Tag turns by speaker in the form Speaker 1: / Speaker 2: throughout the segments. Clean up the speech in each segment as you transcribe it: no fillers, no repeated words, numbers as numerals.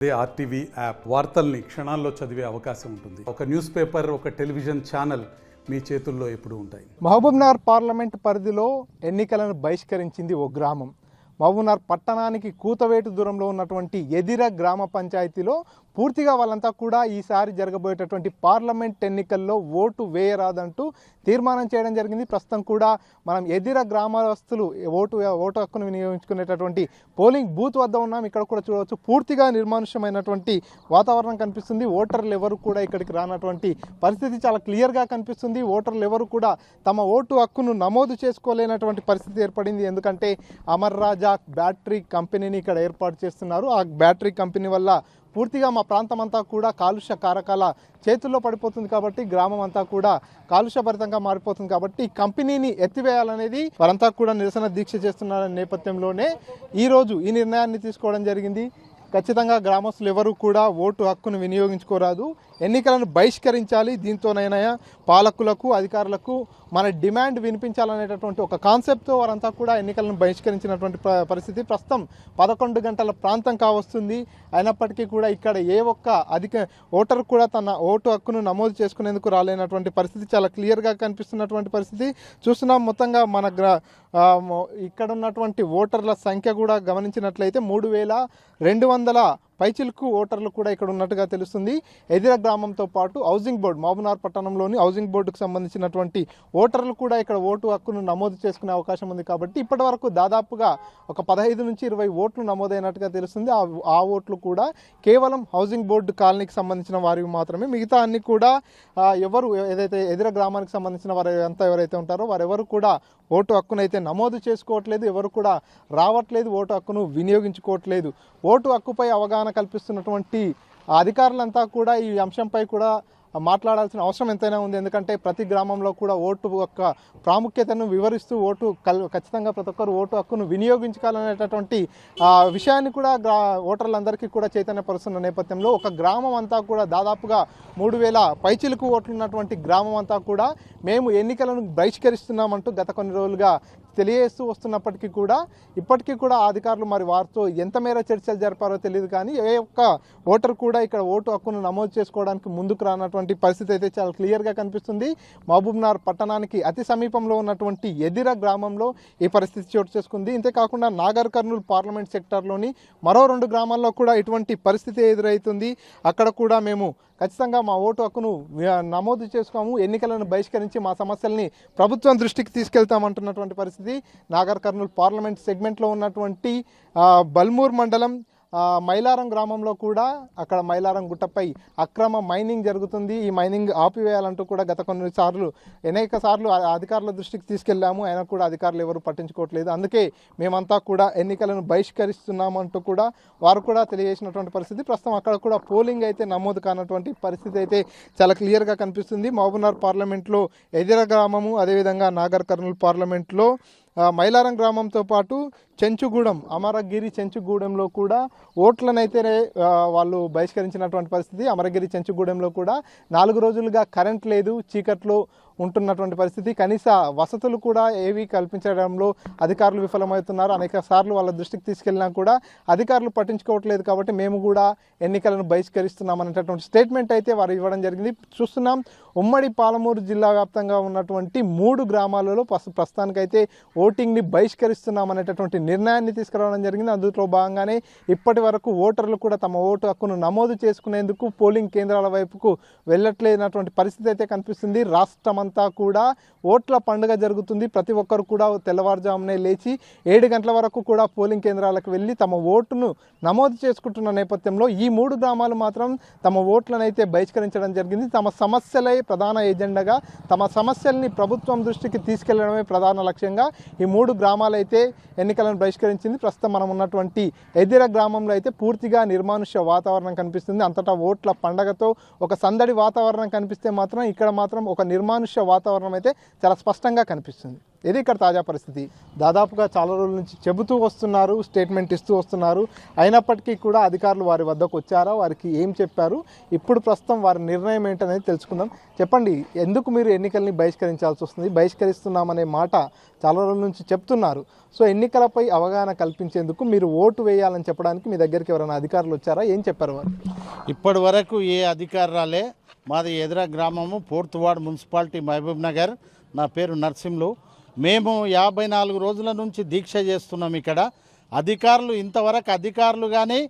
Speaker 1: RTV app వార్తల్ని క్షణాల్లో చదివే అవకాశం ఉంటుంది. ఒక న్యూస్ పేపర్, ఒక టెలివిజన్ ఛానల్ మీ చేతుల్లో ఎప్పుడూ ఉంటాయి.
Speaker 2: మహబూబ్నగర్ పార్లమెంట్ పరిధిలో ఎన్నికలను బహిష్కరించింది ఓ గ్రామం. మహబూబ్నగర్ పట్టణానికి కూతవేటు దూరంలో ఉన్నటువంటి ఎదిర గ్రామ పంచాయతీలో పూర్తిగా వాళ్ళంతా కూడా ఈసారి జరగబోయేటటువంటి పార్లమెంట్ ఎన్నికల్లో ఓటు వేయరాదంటూ తీర్మానం చేయడం జరిగింది. ప్రస్తుతం కూడా మనం ఎదిర గ్రామస్తులు ఓటు హక్కును వినియోగించుకునేటటువంటి పోలింగ్ బూత్ వద్ద ఉన్నాం. ఇక్కడ కూడా చూడవచ్చు, పూర్తిగా నిర్మానుష్యమైనటువంటి వాతావరణం కనిపిస్తుంది. ఓటర్లు ఎవరు కూడా ఇక్కడికి రానటువంటి పరిస్థితి చాలా క్లియర్గా కనిపిస్తుంది. ఓటర్లు ఎవరు కూడా తమ ఓటు హక్కును నమోదు చేసుకోలేనటువంటి పరిస్థితి ఏర్పడింది. ఎందుకంటే అమర్ రాజా బ్యాటరీ కంపెనీని ఇక్కడ ఏర్పాటు చేస్తున్నారు. ఆ బ్యాటరీ కంపెనీ వల్ల పూర్తిగా మా ప్రాంతం అంతా కూడా కాలుష్య కారకాల చేతుల్లో పడిపోతుంది. కాబట్టి గ్రామం అంతా కూడా కాలుష్యభరితంగా మారిపోతుంది. కాబట్టి ఈ కంపెనీని ఎత్తివేయాలనేది వారంతా కూడా నిరసన దీక్ష చేస్తున్న నేపథ్యంలోనే ఈరోజు ఈ నిర్ణయాన్ని తీసుకోవడం జరిగింది. ఖచ్చితంగా గ్రామస్తులు ఎవరు కూడా ఓటు హక్కును వినియోగించుకోరాదు, ఎన్నికలను బహిష్కరించాలి. దీంతోనైనా పాలకులకు, అధికారులకు మన డిమాండ్ వినిపించాలనేటటువంటి ఒక కాన్సెప్ట్తో వారంతా కూడా ఎన్నికలను బహిష్కరించినటువంటి పరిస్థితి. ప్రస్తుతం 11 గంటల ప్రాంతం కావస్తుంది. అయినప్పటికీ కూడా ఇక్కడ ఏ ఒక్క ఓటర్ కూడా తన ఓటు హక్కును నమోదు చేసుకునేందుకు రాలేనటువంటి పరిస్థితి చాలా క్లియర్గా కనిపిస్తున్నటువంటి పరిస్థితి చూస్తున్నాం. మొత్తంగా మన ఇక్కడ ఉన్నటువంటి ఓటర్ల సంఖ్య కూడా గమనించినట్లయితే 3200 పైచిలుకు ఓటర్లు కూడా ఇక్కడ ఉన్నట్టుగా తెలుస్తుంది. ఎదిర గ్రామంతో పాటు హౌసింగ్ బోర్డు, మహబూబ్నగర్ పట్టణంలోని హౌసింగ్ బోర్డుకు సంబంధించినటువంటి ఓటర్లు కూడా ఇక్కడ ఓటు హక్కును నమోదు చేసుకునే అవకాశం ఉంది. కాబట్టి ఇప్పటి వరకు దాదాపుగా ఒక 15 నుంచి 20 ఓట్లు నమోదైనట్టుగా తెలుస్తుంది. ఆ ఓట్లు కూడా కేవలం హౌసింగ్ బోర్డు కాలనీకి సంబంధించిన వారికి మాత్రమే. మిగతా అన్ని కూడా ఎవరు ఏదైతే ఎదిర గ్రామానికి సంబంధించిన వారు అంతా ఎవరైతే ఉంటారో వారెవరు కూడా ఓటు హక్కునైతే నమోదు చేసుకోవట్లేదు, ఎవరు కూడా రావట్లేదు, ఓటు హక్కును వినియోగించుకోవట్లేదు. ఓటు హక్కుపై అవగాహన కల్పిస్తున్నటువంటి అధికారులంతా కూడా ఈ అంశంపై కూడా మాట్లాడాల్సిన అవసరం ఎంతైనా ఉంది. ఎందుకంటే ప్రతి గ్రామంలో కూడా ఓటు యొక్క ప్రాముఖ్యతను వివరిస్తూ ఖచ్చితంగా ప్రతి ఒక్కరు ఓటు హక్కును వినియోగించుకోవాలనేటటువంటి విషయాన్ని కూడా ఓటర్లందరికీ కూడా చైతన్యపరుస్తున్న నేపథ్యంలో ఒక గ్రామం అంతా కూడా దాదాపుగా 3000 పైచిలుకు ఓట్లు ఉన్నటువంటి గ్రామం అంతా కూడా మేము ఎన్నికలను బహిష్కరిస్తున్నామంటూ గత కొన్ని రోజులుగా తెలియజేస్తూ వస్తున్నప్పటికీ కూడా ఇప్పటికీ కూడా అధికారులు మరి వారితో ఎంత మేర చర్చలు జరిపారో తెలియదు. కానీ ఏ ఒక్క ఓటర్ కూడా ఇక్కడ ఓటు హక్కును నమోదు చేసుకోవడానికి ముందుకు రానటువంటి పరిస్థితి అయితే చాలా క్లియర్గా కనిపిస్తుంది. మహబూబ్నగర్ పట్టణానికి అతి సమీపంలో ఉన్నటువంటి ఎదిర గ్రామంలో ఈ పరిస్థితి చోటు చేసుకుంది. ఇంతేకాకుండా నాగర్ కర్నూలు పార్లమెంట్ సెక్టార్లోని మరో 2 గ్రామాల్లో కూడా ఇటువంటి పరిస్థితి ఎదురవుతుంది. అక్కడ కూడా మేము ఖచ్చితంగా మా ఓటు హక్కును నమోదు చేసుకోము, ఎన్నికలను బహిష్కరించి మా సమస్యల్ని ప్రభుత్వం దృష్టికి తీసుకెళ్తామంటున్నటువంటి పరిస్థితి. నాగర్ కర్నూలు పార్లమెంట్ సెగ్మెంట్లో ఉన్నటువంటి బల్మూర్ మండలం మైలారం గ్రామంలో కూడా అక్కడ మైలారం గుట్టపై అక్రమ మైనింగ్ జరుగుతుంది. ఈ మైనింగ్ ఆపివేయాలంటూ కూడా గత అనేక సార్లు అధికారుల దృష్టికి తీసుకెళ్లాము. అయినా కూడా అధికారులు ఎవరు పట్టించుకోవట్లేదు. అందుకే మేమంతా కూడా ఎన్నికలను బహిష్కరిస్తున్నామంటూ కూడా వారు కూడా తెలియజేసినటువంటి పరిస్థితి. ప్రస్తుతం అక్కడ కూడా పోలింగ్ అయితే నమోదు కానటువంటి పరిస్థితి అయితే చాలా క్లియర్గా కనిపిస్తుంది. మహబూబ్నగర్ పార్లమెంట్లో ఎదిర గ్రామము, అదేవిధంగా నాగర్ కర్నూలు పార్లమెంట్లో మైలారం గ్రామంతో పాటు చెంచుగూడెం, అమరగిరి చెంచుగూడెంలో కూడా ఓట్లనైతే వాళ్ళు బహిష్కరించినటువంటి పరిస్థితి. అమరగిరి చెంచుగూడెంలో కూడా 4 రోజులుగా కరెంట్ లేదు, చీకట్లో ఉంటున్నటువంటి పరిస్థితి. కనీస వసతులు కూడా ఏవి కల్పించడంలో అధికారులు విఫలమవుతున్నారు. అనేక సార్లు వాళ్ళ దృష్టికి తీసుకెళ్ళినా కూడా అధికారులు పట్టించుకోవట్లేదు. కాబట్టి మేము కూడా ఎన్నికలను బహిష్కరిస్తున్నాం అనేటటువంటి స్టేట్మెంట్ అయితే వారు ఇవ్వడం జరిగింది. చూస్తున్నాం, ఉమ్మడి పాలమూరు జిల్లా వ్యాప్తంగా ఉన్నటువంటి 3 గ్రామాలలో ప్రస్తుతానికైతే ఓటింగ్ని బహిష్కరిస్తున్నాం అనేటటువంటి నిర్ణయాన్ని తీసుకురావడం జరిగింది. అందులో భాగంగానే ఇప్పటి వరకు ఓటర్లు కూడా తమ ఓటు హక్కును నమోదు చేసుకునేందుకు పోలింగ్ కేంద్రాల వైపుకు వెళ్ళట్లేనటువంటి పరిస్థితి అయితే కనిపిస్తుంది. రాష్ట్రమంతా కూడా ఓట్ల పండుగ జరుగుతుంది. ప్రతి ఒక్కరు కూడా తెల్లవారుజామునే లేచి 7 గంటల వరకు కూడా పోలింగ్ కేంద్రాలకు వెళ్ళి తమ ఓటును నమోదు చేసుకుంటున్న నేపథ్యంలో ఈ 3 గ్రామాలు మాత్రం తమ ఓట్లను అయితే బహిష్కరించడం జరిగింది. తమ సమస్యలే ప్రధాన ఎజెండాగా, తమ సమస్యల్ని ప్రభుత్వం దృష్టికి తీసుకెళ్లడమే ప్రధాన లక్ష్యంగా ఈ 3 గ్రామాలు అయితే ఎన్నికలను బహిష్కరించింది. ప్రస్తుతం మనం ఉన్నటువంటి ఎదిర గ్రామంలో అయితే పూర్తిగా నిర్మానుష్య వాతావరణం కనిపిస్తుంది. అంతటా ఓట్ల పండగతో ఒక సందడి వాతావరణం కనిపిస్తే మాత్రం ఇక్కడ మాత్రం ఒక నిర్మానుష్య వాతావరణం అయితే చాలా స్పష్టంగా కనిపిస్తుంది. ఇది ఇక్కడ తాజా పరిస్థితి. దాదాపుగా చాలా రోజుల నుంచి చెబుతూ వస్తున్నారు, స్టేట్మెంట్ ఇస్తూ వస్తున్నారు. అయినప్పటికీ కూడా అధికారులు వారి వద్దకు వచ్చారా, వారికి ఏం చెప్పారు, ఇప్పుడు ప్రస్తుతం వారి నిర్ణయం ఏంటనేది తెలుసుకుందాం. చెప్పండి, ఎందుకు మీరు ఎన్నికల్ని బహిష్కరించాల్సి వస్తుంది? బహిష్కరిస్తున్నామనే మాట చాలా రోజుల నుంచి చెప్తున్నారు. సో ఎన్నికలపై అవగాహన కల్పించేందుకు మీరు ఓటు వేయాలని చెప్పడానికి మీ దగ్గరికి ఎవరైనా అధికారులు వచ్చారా? ఏం చెప్పారు వారు?
Speaker 3: ఇప్పటి వరకు ఏ అధికారి రాలే. మాది ఎదుర గ్రామము 4th ward municipality Mahabub Nagar. నా పేరు నర్సింహులు. మేము 54 రోజుల నుంచి దీక్ష చేస్తున్నాం ఇక్కడ. అధికారులు ఇంతవరకు అధికారులు కానీ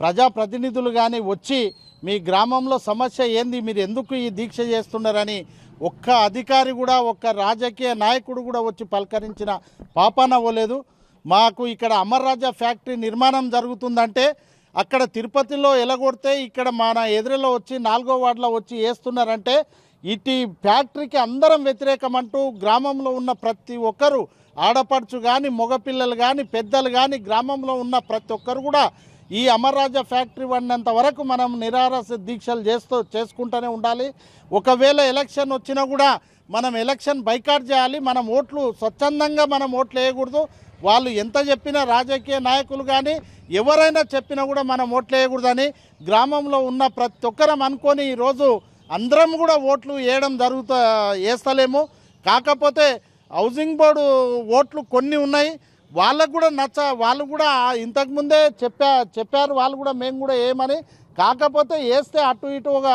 Speaker 3: ప్రజాప్రతినిధులు కానీ వచ్చి మీ గ్రామంలో సమస్య ఏంది, మీరు ఎందుకు ఈ దీక్ష చేస్తున్నారని ఒక్క అధికారి కూడా, ఒక్క రాజకీయ నాయకుడు కూడా వచ్చి పలకరించిన పాపాన పోలేదు. మాకు ఇక్కడ అమర్ రాజా ఫ్యాక్టరీ నిర్మాణం జరుగుతుందంటే అక్కడ తిరుపతిలో ఎలగొడితే ఇక్కడ మన ఎదురులో వచ్చి 4వ వార్డులో వచ్చి వేస్తున్నారంటే ఇటు ఫ్యాక్టరీకి అందరం వ్యతిరేకం అంటూ గ్రామంలో ఉన్న ప్రతి ఒక్కరు, ఆడపడుచు కానీ మగపిల్లలు కానీ పెద్దలు కానీ గ్రామంలో ఉన్న ప్రతి ఒక్కరు కూడా ఈ అమర్ రాజా ఫ్యాక్టరీ పడినంత వరకు మనం నిరాహార దీక్షలు చేసుకుంటూనే ఉండాలి. ఒకవేళ ఎలక్షన్ వచ్చినా కూడా మనం ఎలక్షన్ బైకాట్ చేయాలి. మనం ఓట్లు స్వచ్ఛందంగా మనం ఓట్లు వేయకూడదు. వాళ్ళు ఎంత చెప్పినా రాజకీయ నాయకులు కానీ ఎవరైనా చెప్పినా కూడా మనం ఓట్లు వేయకూడదని గ్రామంలో ఉన్న ప్రతి ఒక్కరం అనుకొని ఈరోజు అందరం కూడా ఓట్లు వేస్తలేము. కాకపోతే హౌసింగ్ బోర్డు ఓట్లు కొన్ని ఉన్నాయి, వాళ్ళకు కూడా వాళ్ళు కూడా ఇంతకుముందే చెప్పారు వాళ్ళు కూడా, మేము కూడా ఏమని. కాకపోతే వేస్తే అటు ఇటు ఒక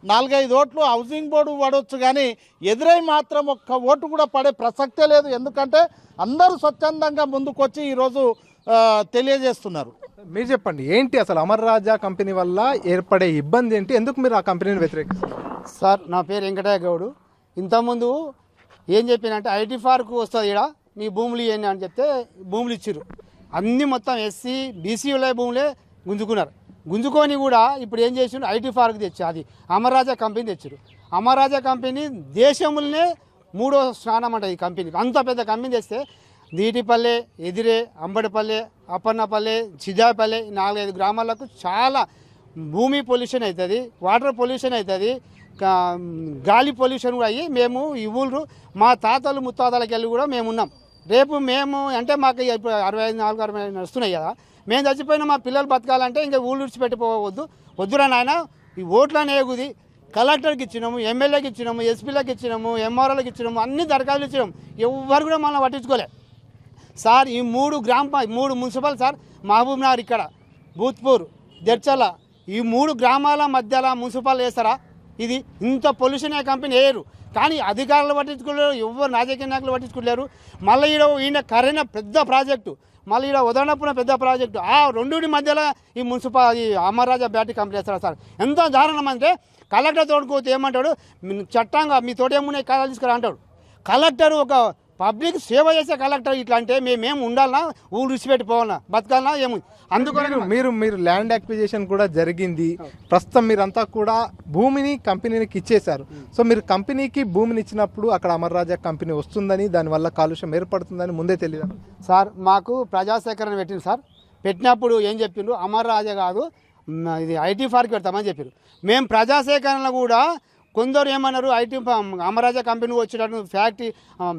Speaker 3: 4-5 ఓట్లు హౌసింగ్ బోర్డు పడవచ్చు, కానీ ఎదురై మాత్రం ఒక్క ఓటు కూడా పడే ప్రసక్తే లేదు. ఎందుకంటే అందరూ స్వచ్ఛందంగా ముందుకొచ్చి ఈరోజు తెలియజేస్తున్నారు.
Speaker 2: మీరు చెప్పండి, ఏంటి అసలు అమర్ రాజా కంపెనీ వల్ల ఏర్పడే ఇబ్బంది ఏంటి? ఎందుకు మీరు ఆ కంపెనీని వ్యతిరేకిస్తారు?
Speaker 4: సార్, నా పేరు వెంకటయ్య గౌడు. ఇంతకుముందు ఏం చెప్పినంటే ఐటీ పార్క్ వస్తుంది, ఇక్కడ మీ భూములు ఇవ్వండి అని చెప్తే భూములు ఇచ్చారు. అన్నీ మొత్తం ఎస్సీ బీసీల భూములే గుంజుకొని కూడా ఇప్పుడు ఏం చేసిండు, ఐటీ పార్క్ తెచ్చి అది అమర్ రాజా కంపెనీ తెచ్చారు. అమర్ రాజా కంపెనీ దేశంలోనే 3వ స్థానం అంట ఈ కంపెనీకి. అంత పెద్ద కంపెనీ తెస్తే దీటిపల్లె, ఎదిరే, అంబడిపల్లె, అప్పన్నపల్లె, చిజాపల్లె 4-5 గ్రామాలకు చాలా భూమి పొల్యూషన్ అవుతుంది, వాటర్ పొల్యూషన్ అవుతుంది, గాలి పొల్యూషన్ కూడా అయ్యి మేము ఈ ఊళ్ళు మా తాతలు ముత్తాతలకి వెళ్ళి కూడా మేము ఉన్నాం. రేపు మేము అంటే మాకు ఇప్పుడు 64-65 నడుస్తున్నాయి కదా, మేము చచ్చిపోయినా మా పిల్లలు బతకాలంటే ఇంకా ఊళ్ళు విడిచిపెట్టిపోవద్దు. వద్దురా నాయన, ఈ ఓట్లని ఏగుది కలెక్టర్కి ఇచ్చినాము, ఎమ్మెల్యేకి ఇచ్చినాము, ఎస్పీలకు ఇచ్చినాము, ఎంఆర్ఓలకు ఇచ్చినాము, అన్ని దరఖాస్తులు ఇచ్చినాము. ఎవరు కూడా మనం పట్టించుకోలే సార్. ఈ 3 మున్సిపల్ సార్, మహబూబ్ నగర్, ఇక్కడ భూత్పూర్, జడ్చల, ఈ 3 గ్రామాల మధ్యలో మున్సిపల్ వేస్తారా? ఇది ఇంత పొల్యూషన్ అయ్యే కంపెనీ వేయరు. కానీ అధికారులు పట్టించుకోలేరు, ఎవరు రాజకీయ నాయకులు పట్టించుకోలేరు. మళ్ళీ ఈయన కరైన పెద్ద ప్రాజెక్టు, మళ్ళీ ఇక్కడ ఉదయనపురం పెద్ద ప్రాజెక్టు, ఆ రెండుటి మధ్యలో ఈ ఈ అమర్ రాజా బ్యాటరీ కంపెనీ వేస్తారా సార్? ఎంత దారుణం అంటే కలెక్టర్ తోడుకోతే ఏమంటాడు, చట్టంగా మీ తోటేమున్నాయి కాదాలు తీసుకురా అంటాడు. కలెక్టర్ ఒక పబ్లిక్ సేవ చేసే కలెక్టర్ ఇట్లా అంటే మేమేం ఉండాలన్నా, ఊరు విడిచిపెట్టిపోవాలన్నా, బతకాలన్నా ఏముంది. అందుకని
Speaker 2: మీరు ల్యాండ్ అక్విజిషన్ కూడా జరిగింది. ప్రస్తుతం మీరంతా కూడా భూమిని కంపెనీకి ఇచ్చేశారు. సో మీరు కంపెనీకి భూమిని ఇచ్చినప్పుడు అక్కడ అమర్ రాజా కంపెనీ వస్తుందని, దానివల్ల కాలుష్యం ఏర్పడుతుందని ముందే తెలియదు
Speaker 4: సార్. మాకు ప్రజాసేకరణ పెట్టింది సార్. పెట్టినప్పుడు ఏం చెప్పిండ్రు, అమర్ రాజా కాదు ఇది ఐటీ పార్క్ పెడతామని చెప్పారు. మేము ప్రజాసేకరణ కూడా కొందరు ఏమన్నారు, ఐటీ అమర్ రాజా కంపెనీ వచ్చేటట్టు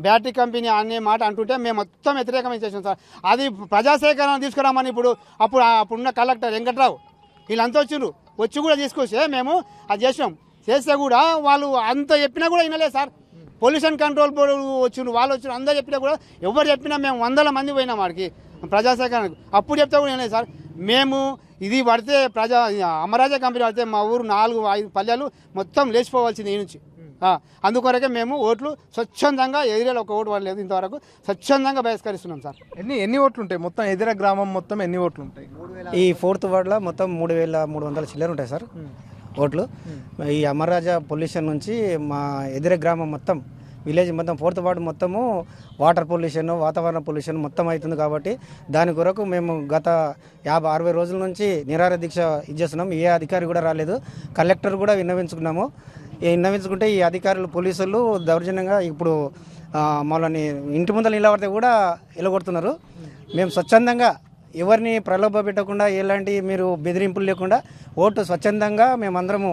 Speaker 4: బ్యాటరీ కంపెనీ అనే మాట అంటుంటే మేము మొత్తం వ్యతిరేకం చేసాం సార్. అది ప్రజాసేకరణ తీసుకురామని అప్పుడున్న కలెక్టర్ వెంకట్రావు వీళ్ళంతా వచ్చి కూడా తీసుకొస్తే మేము అది చేస్తే కూడా వాళ్ళు అంత చెప్పినా కూడా వినలేదు సార్. పొల్యూషన్ కంట్రోల్ బోర్డు వాళ్ళు వచ్చిన అందరూ చెప్పినా కూడా ఎవరు చెప్పినా మేము 100 మంది పోయినాం వాడికి ప్రజాసేకరణకు. అప్పుడు చెప్తే కూడా వినలేదు సార్. మేము ఇది పడితే అమర్ రాజా కంపెనీ పడితే మా ఊరు 4-5 పల్లెలు మొత్తం లేచిపోవాల్సింది ఈ నుంచి. అందుకొరకే మేము ఓట్లు స్వచ్ఛందంగా, ఏరియాలో ఒక ఓటు పడలేదు ఇంతవరకు, స్వచ్ఛందంగా బహిష్కరిస్తున్నాం సార్.
Speaker 2: ఎన్ని ఓట్లు ఉంటాయి మొత్తం ఎదిర గ్రామం మొత్తం ఎన్ని ఓట్లు ఉంటాయి?
Speaker 5: ఈ 4th వార్డులో మొత్తం 3300 చిల్లర ఉంటాయి సార్ ఓట్లు. ఈ అమర్ రాజా పొల్యూషన్ నుంచి మా ఎదిర గ్రామం మొత్తం విలేజ్ మొత్తం 4th వార్డు మొత్తము వాటర్ పొల్యూషన్, వాతావరణ పొల్యూషన్ మొత్తం అవుతుంది. కాబట్టి దాని కొరకు మేము గత 50-60 రోజుల నుంచి నిరాహార దీక్ష ఇచ్చేస్తున్నాం. ఏ అధికారి కూడా రాలేదు. కలెక్టర్ కూడా విన్నవించుకున్నాము. విన్నవించుకుంటే ఈ అధికారులు, పోలీసులు దౌర్జన్యంగా ఇప్పుడు మమ్మల్ని ఇంటి ముందర నిలబడితే కూడా ఎలగొడుతున్నారు. మేము స్వచ్ఛందంగా ఎవరిని ప్రలోభ పెట్టకుండా ఎలాంటి మీరు బెదిరింపులు లేకుండా ఓటు స్వచ్ఛందంగా మేమందరము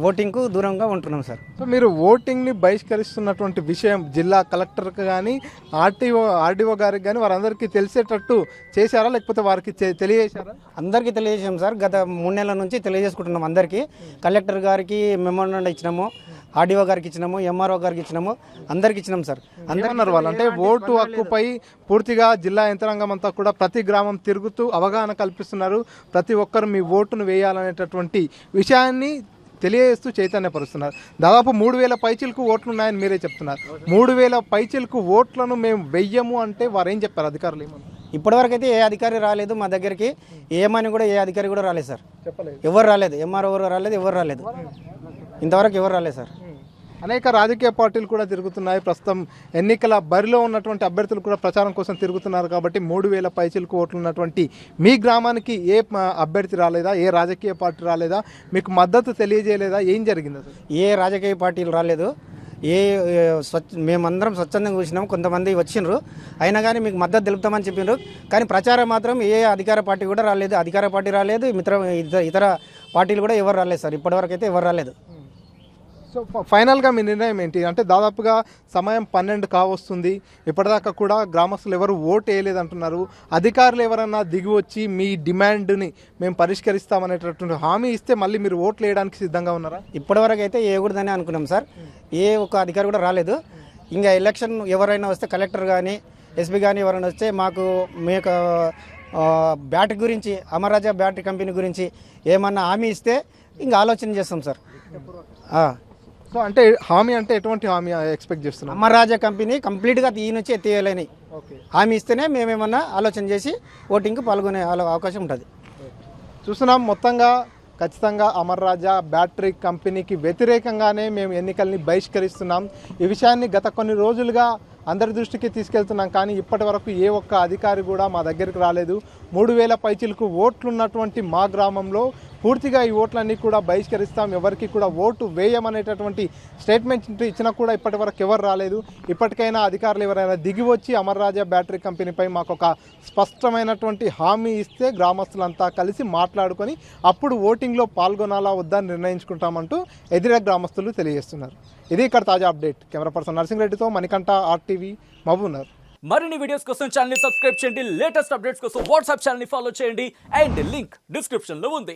Speaker 5: ఓటింగ్కు దూరంగా ఉంటున్నాం సార్.
Speaker 2: సో మీరు ఓటింగ్ని బహిష్కరిస్తున్నటువంటి విషయం జిల్లా కలెక్టర్కి కానీ ఆర్డీఓ గారికి కానీ వారందరికీ తెలిసేటట్టు చేశారా, లేకపోతే వారికి తెలియజేశారా?
Speaker 5: అందరికీ తెలియజేసాం సార్. గత 3 నెలల నుంచి తెలియజేసుకుంటున్నాం అందరికీ. కలెక్టర్ గారికి మెమోరాండం ఇచ్చినాము, ఆర్డీఓ గారికి ఇచ్చినాము, ఎంఆర్ఓ గారికి ఇచ్చినాము, అందరికి ఇచ్చినాం సార్.
Speaker 2: అందరన్నారు వాళ్ళు అంటే ఓటు హక్కుపై పూర్తిగా జిల్లా యంత్రాంగం అంతా కూడా ప్రతి గ్రామం తిరుగుతూ అవగాహన కల్పిస్తున్నారు. ప్రతి ఒక్కరు మీ ఓటును వేయాలనేటటువంటి విషయాన్ని తెలియజేస్తూ చైతన్యపరుస్తున్నారు. దాదాపు 3000 పైచిలకు ఓట్లు ఉన్నాయని మీరే చెప్తున్నారు. 3000 పైచిలకు ఓట్లను మేము వెయ్యము అంటే వారు ఏం చెప్పారు అధికారులు? ఏమన్నా
Speaker 5: ఇప్పటివరకు అయితే ఏ అధికారి రాలేదు మా దగ్గరికి. ఏమని కూడా ఏ అధికారి కూడా రాలేదు సార్.
Speaker 2: చెప్పలేదు,
Speaker 5: ఎవరు రాలేదు, ఎంఆర్ఓ రాలేదు, ఎవరు రాలేదు, ఇంతవరకు ఎవరు రాలేదు సార్.
Speaker 2: అనేక రాజకీయ పార్టీలు కూడా తిరుగుతున్నాయి. ప్రస్తుతం ఎన్నికల బరిలో ఉన్నటువంటి అభ్యర్థులు కూడా ప్రచారం కోసం తిరుగుతున్నారు. కాబట్టి 3000 పైచిలకు ఓట్లు ఉన్నటువంటి మీ గ్రామానికి ఏ అభ్యర్థి రాలేదా, ఏ రాజకీయ పార్టీ రాలేదా, మీకు మద్దతు తెలియజేయలేదా, ఏం జరిగింది అసలు?
Speaker 5: ఏ రాజకీయ పార్టీలు రాలేదు. మేమందరం స్వచ్ఛందంగా చూసినాం. కొంతమంది వచ్చిండ్రు, అయినా కానీ మీకు మద్దతు తెలుపుతామని చెప్పిండ్రు. కానీ ప్రచారం మాత్రం ఏ అధికార పార్టీ కూడా రాలేదు. అధికార పార్టీ రాలేదు, ఇతర పార్టీలు కూడా ఎవరు రాలేదు సార్. ఇప్పటివరకు అయితే ఎవరు రాలేదు.
Speaker 2: సో ఫైనల్గా మీ నిర్ణయం ఏంటి? అంటే దాదాపుగా సమయం 12 కావస్తుంది. ఇప్పటిదాకా కూడా గ్రామస్తులు ఎవరు ఓటు వేయలేదంటున్నారు. అధికారులు ఎవరన్నా దిగి వచ్చి మీ డిమాండ్ని మేము పరిష్కరిస్తామనేటటువంటి హామీ ఇస్తే మళ్ళీ మీరు ఓట్లు వేయడానికి సిద్ధంగా ఉన్నారా?
Speaker 5: ఇప్పటివరకు అయితే వేయకూడదని అనుకున్నాం సార్. ఏ ఒక్క అధికారి కూడా రాలేదు. ఇంకా ఎలక్షన్ ఎవరైనా వస్తే కలెక్టర్ కానీ ఎస్పీ కానీ ఎవరైనా వస్తే మీకు బ్యాటరీ గురించి, అమర్రాజా బ్యాటరీ కంపెనీ గురించి ఏమన్నా హామీ ఇస్తే ఇంకా ఆలోచన చేస్తాం సార్.
Speaker 2: సో అంటే హామీ అంటే ఎటువంటి హామీ ఎక్స్పెక్ట్ చేస్తున్నాం?
Speaker 5: అమర్రాజా కంపెనీ కంప్లీట్గా ఈ నుంచి ఎత్తేయాలని హామీ ఇస్తేనే మేమేమన్నా ఆలోచన చేసి ఓటింగ్కి పాల్గొనే అవకాశం ఉంటుంది.
Speaker 2: చూస్తున్నాం మొత్తంగా ఖచ్చితంగా అమర్రాజా బ్యాటరీ కంపెనీకి వ్యతిరేకంగానే మేము ఎన్నికల్ని బహిష్కరిస్తున్నాం. ఈ విషయాన్ని గత కొన్ని రోజులుగా అందరి దృష్టికి తీసుకెళ్తున్నాం. కానీ ఇప్పటి వరకు ఏ ఒక్క అధికారి కూడా మా దగ్గరికి రాలేదు. 3000 పైచిలకు ఓట్లున్నటువంటి మా గ్రామంలో పూర్తిగా ఈ ఓట్లన్నీ కూడా బహిష్కరిస్తాం, ఎవరికి కూడా ఓటు వేయమనేటటువంటి స్టేట్మెంట్ ఇచ్చినా కూడా ఇప్పటి వరకు ఎవరు రాలేదు. ఇప్పటికైనా అధికారులు ఎవరైనా దిగి వచ్చి అమర్రాజా బ్యాటరీ కంపెనీపై మాకు ఒక స్పష్టమైనటువంటి హామీ ఇస్తే గ్రామస్తులంతా కలిసి మాట్లాడుకొని అప్పుడు ఓటింగ్లో పాల్గొనాలా వద్దా నిర్ణయించుకుంటామంటూ ఎదిరే గ్రామస్తులు తెలియజేస్తున్నారు. ఇది ఇక్కడ తాజా అప్డేట్. కెమెరా పర్సన్ నర్సింగ్ రెడ్డితో మణికంఠ, RTV, మహబూబ్నగర్.
Speaker 6: మరిన్ని వీడియోస్ కోసం ఛానల్ ని సబ్స్క్రైబ్ చేయండి. లేటెస్ట్ అప్డేట్స్ కోసం వాట్సాప్ ఛానల్ ని ఫాలో చేయండి. అండ్ లింక్ డిస్క్రిప్షన్ లో ఉంది.